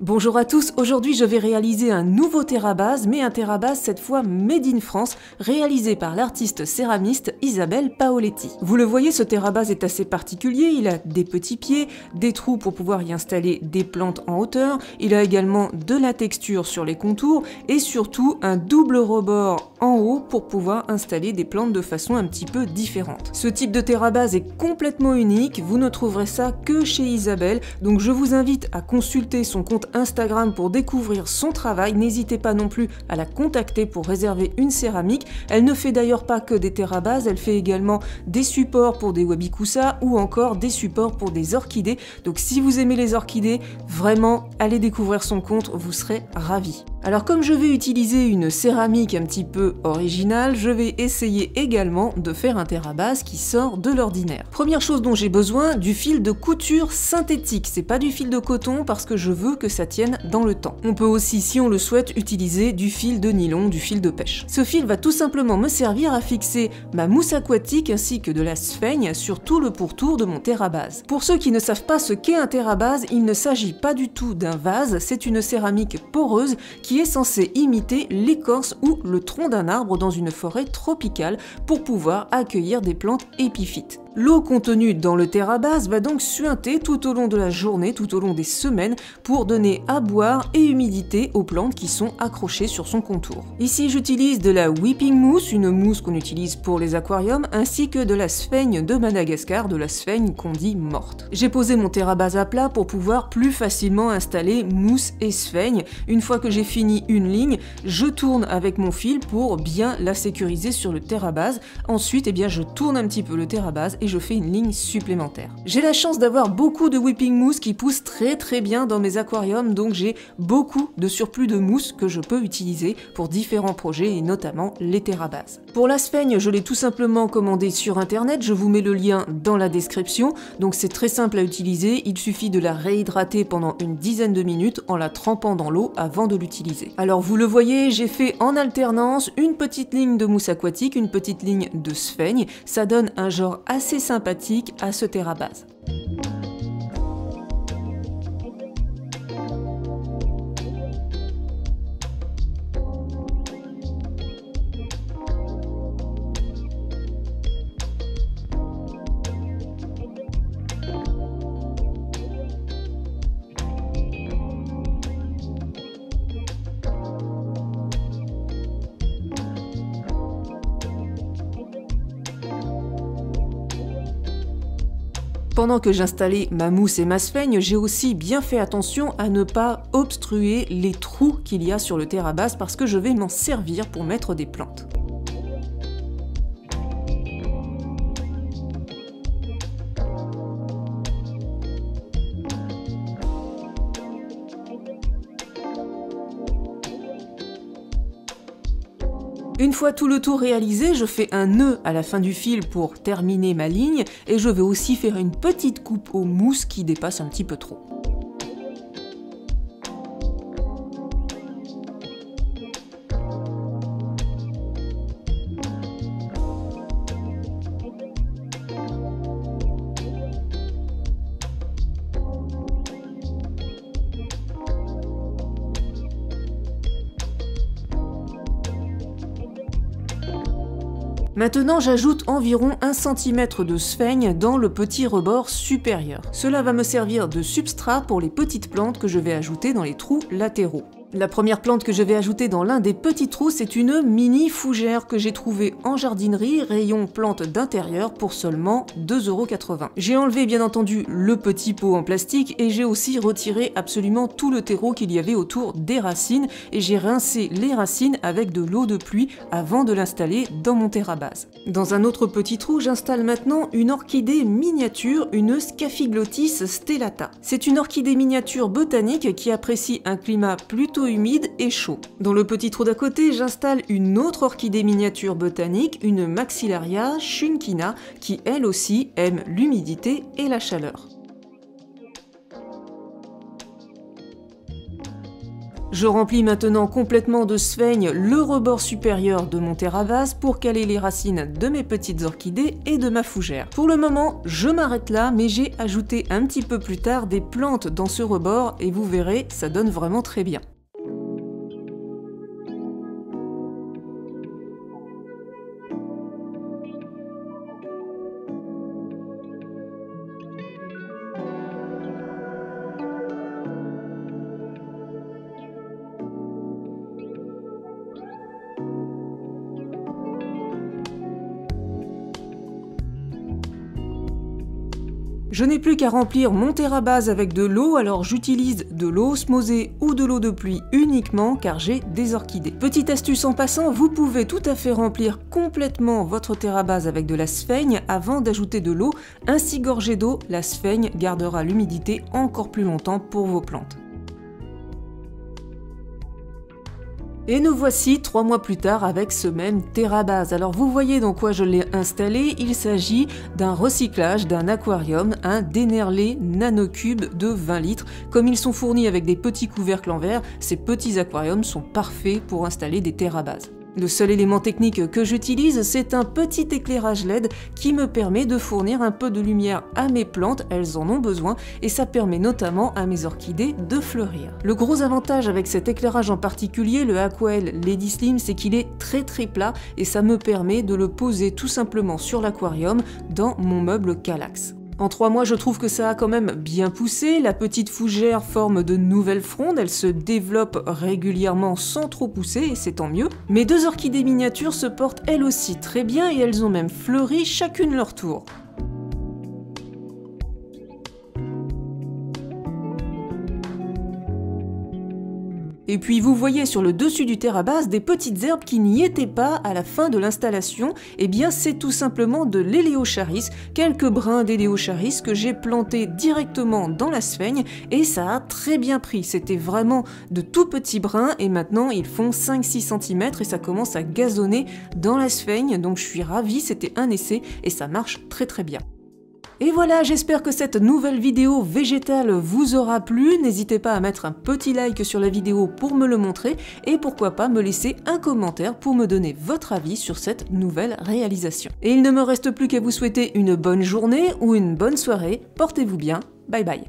Bonjour à tous, aujourd'hui je vais réaliser un nouveau TerraBase, mais un TerraBase cette fois made in France, réalisé par l'artiste céramiste Isabelle Paoletti. Vous le voyez, ce TerraBase est assez particulier, il a des petits pieds, des trous pour pouvoir y installer des plantes en hauteur, il a également de la texture sur les contours et surtout un double rebord en haut pour pouvoir installer des plantes de façon un petit peu différente. Ce type de TerraBase est complètement unique, vous ne trouverez ça que chez Isabelle, donc je vous invite à consulter son compte Instagram pour découvrir son travail. N'hésitez pas non plus à la contacter pour réserver une céramique. Elle ne fait d'ailleurs pas que des TerraBase, elle fait également des supports pour des Wabikusa ou encore des supports pour des orchidées. Donc si vous aimez les orchidées, vraiment allez découvrir son compte, vous serez ravis. Alors comme je vais utiliser une céramique un petit peu originale, je vais essayer également de faire un TerraBase qui sort de l'ordinaire. Première chose dont j'ai besoin, du fil de couture synthétique. C'est pas du fil de coton parce que je veux que ça tienne dans le temps. On peut aussi, si on le souhaite, utiliser du fil de nylon, du fil de pêche. Ce fil va tout simplement me servir à fixer ma mousse aquatique ainsi que de la sphaigne sur tout le pourtour de mon TerraBase. Pour ceux qui ne savent pas ce qu'est un TerraBase, il ne s'agit pas du tout d'un vase, c'est une céramique poreuse qui est censée imiter l'écorce ou le tronc d'un arbre dans une forêt tropicale pour pouvoir accueillir des plantes épiphytes. L'eau contenue dans le TerraBase va donc suinter tout au long de la journée, tout au long des semaines, pour donner à boire et humidité aux plantes qui sont accrochées sur son contour. Ici, j'utilise de la Weeping Mousse, une mousse qu'on utilise pour les aquariums, ainsi que de la sphaigne de Madagascar, de la sphaigne qu'on dit morte. J'ai posé mon TerraBase à plat pour pouvoir plus facilement installer mousse et sphaigne. Une fois que j'ai fini une ligne, je tourne avec mon fil pour bien la sécuriser sur le TerraBase. Ensuite, je tourne un petit peu le TerraBase et je fais une ligne supplémentaire. J'ai la chance d'avoir beaucoup de Weeping Mousse qui poussent très bien dans mes aquariums, donc j'ai beaucoup de surplus de mousse que je peux utiliser pour différents projets et notamment les TerraBase. Pour la sphaigne, je l'ai tout simplement commandé sur internet, je vous mets le lien dans la description, donc c'est très simple à utiliser, il suffit de la réhydrater pendant une dizaine de minutes en la trempant dans l'eau avant de l'utiliser. Alors vous le voyez, j'ai fait en alternance une petite ligne de mousse aquatique, une petite ligne de sphaigne, ça donne un genre assez sympathique à ce TerraBase. Pendant que j'installais ma mousse et ma sphaigne, j'ai aussi bien fait attention à ne pas obstruer les trous qu'il y a sur le TerraBase parce que je vais m'en servir pour mettre des plantes. Une fois tout le tour réalisé, je fais un nœud à la fin du fil pour terminer ma ligne et je vais aussi faire une petite coupe aux mousses qui dépasse un petit peu trop. Maintenant, j'ajoute environ 1 cm de sphaigne dans le petit rebord supérieur. Cela va me servir de substrat pour les petites plantes que je vais ajouter dans les trous latéraux. La première plante que je vais ajouter dans l'un des petits trous, c'est une mini fougère que j'ai trouvée en jardinerie, rayon plantes d'intérieur pour seulement 2,80 €. J'ai enlevé bien entendu le petit pot en plastique et j'ai aussi retiré absolument tout le terreau qu'il y avait autour des racines et j'ai rincé les racines avec de l'eau de pluie avant de l'installer dans mon TerraBase. Dans un autre petit trou, j'installe maintenant une orchidée miniature, une Scaphyglottis stellata. C'est une orchidée miniature botanique qui apprécie un climat plutôt humide et chaud. Dans le petit trou d'à côté, j'installe une autre orchidée miniature botanique, une Maxillaria schunkina, qui elle aussi aime l'humidité et la chaleur. Je remplis maintenant complètement de sphaigne le rebord supérieur de mon terre à base pour caler les racines de mes petites orchidées et de ma fougère. Pour le moment, je m'arrête là, mais j'ai ajouté un petit peu plus tard des plantes dans ce rebord et vous verrez, ça donne vraiment très bien. Je n'ai plus qu'à remplir mon terre à base avec de l'eau, alors j'utilise de l'eau osmosée ou de l'eau de pluie uniquement car j'ai des orchidées. Petite astuce en passant, vous pouvez tout à fait remplir complètement votre terre à base avec de la sphaigne avant d'ajouter de l'eau. Ainsi gorgée d'eau, la sphaigne gardera l'humidité encore plus longtemps pour vos plantes. Et nous voici 3 mois plus tard avec ce même terre à base. Alors vous voyez dans quoi je l'ai installé, il s'agit d'un recyclage d'un aquarium, un Dennerlé nanocube de 20 litres. Comme ils sont fournis avec des petits couvercles en verre, ces petits aquariums sont parfaits pour installer des terres à base. Le seul élément technique que j'utilise, c'est un petit éclairage LED qui me permet de fournir un peu de lumière à mes plantes, elles en ont besoin, et ça permet notamment à mes orchidées de fleurir. Le gros avantage avec cet éclairage en particulier, le Aquael Lady Slim, c'est qu'il est très plat et ça me permet de le poser tout simplement sur l'aquarium dans mon meuble Kallax. En 3 mois, je trouve que ça a quand même bien poussé, la petite fougère forme de nouvelles frondes, elle se développe régulièrement sans trop pousser et c'est tant mieux. Mes 2 orchidées miniatures se portent elles aussi très bien et elles ont même fleuri chacune leur tour. Et puis vous voyez sur le dessus du terre à base des petites herbes qui n'y étaient pas à la fin de l'installation. Eh bien c'est tout simplement de l'Éléocharis, quelques brins d'Éléocharis que j'ai plantés directement dans la sphaigne et ça a très bien pris. C'était vraiment de tout petits brins et maintenant ils font 5-6 cm et ça commence à gazonner dans la sphaigne. Donc je suis ravie, c'était un essai et ça marche très bien. Et voilà, j'espère que cette nouvelle vidéo végétale vous aura plu. N'hésitez pas à mettre un petit like sur la vidéo pour me le montrer et pourquoi pas me laisser un commentaire pour me donner votre avis sur cette nouvelle réalisation. Et il ne me reste plus qu'à vous souhaiter une bonne journée ou une bonne soirée. Portez-vous bien, bye bye.